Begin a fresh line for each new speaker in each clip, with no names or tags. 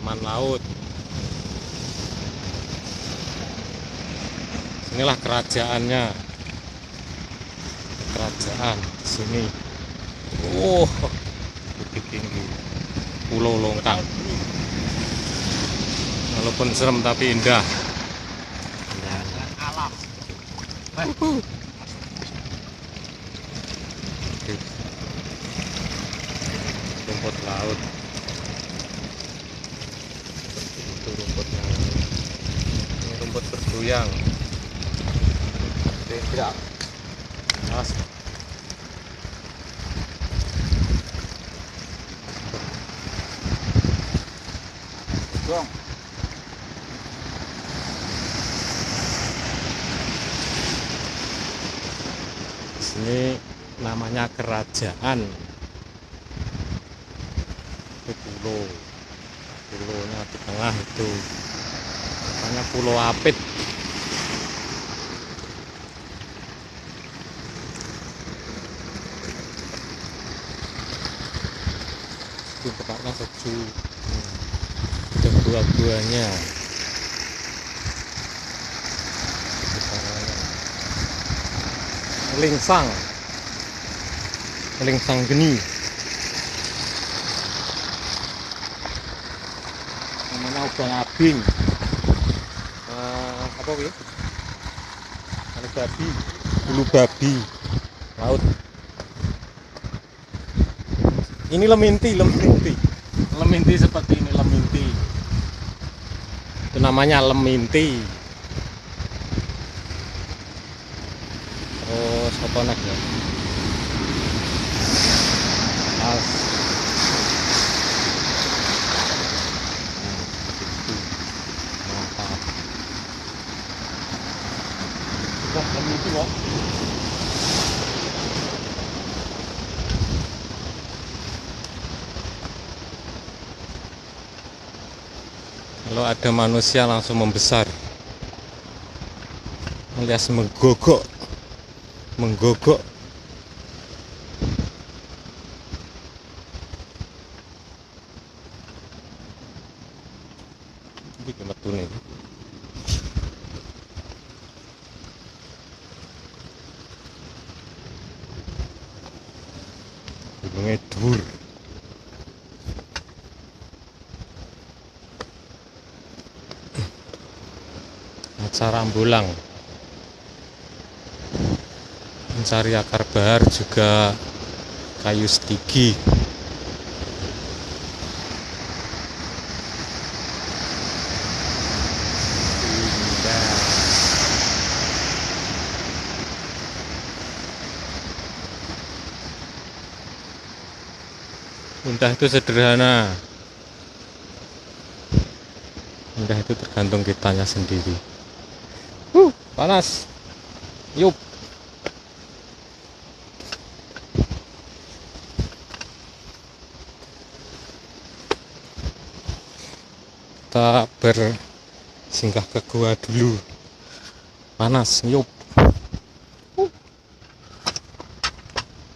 taman laut. Inilah kerajaannya, kerajaan di sini. Bukit tinggi, Pulau Longkang. Walaupun serem tapi indah.
Alam.
Rumput laut. Itu rumputnya. Ini rumput bergoyang.
Tidak.
Mas.
Dong.
Sini namanya kerajaan. Itu pulaunya di tengah itu namanya Pulau Apit. Itu tempatnya sejuk, ada buah-buahnya. Lingsang geni namanya ubang abing. Apa ini? Babi, bulu babi laut. Ini leminti seperti ini, leminti itu namanya leminti. Terus apa lagi ya? Mantap.
Wah, itu loh.
Kalau ada manusia langsung membesar, alias menggogok. Ini metu nih. Gunungnya dhuwur. Acara ambulang mencari akar bahar juga kayu stigi. Indah itu sederhana, indah itu tergantung kitanya sendiri. Panas. Yup. Kita bersinggah ke gua dulu. Panas, yup.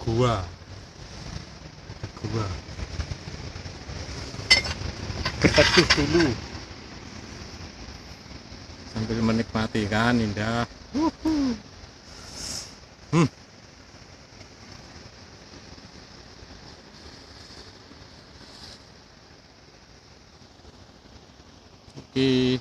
Gua berteduh dulu sambil menikmati, kan indah. Oke.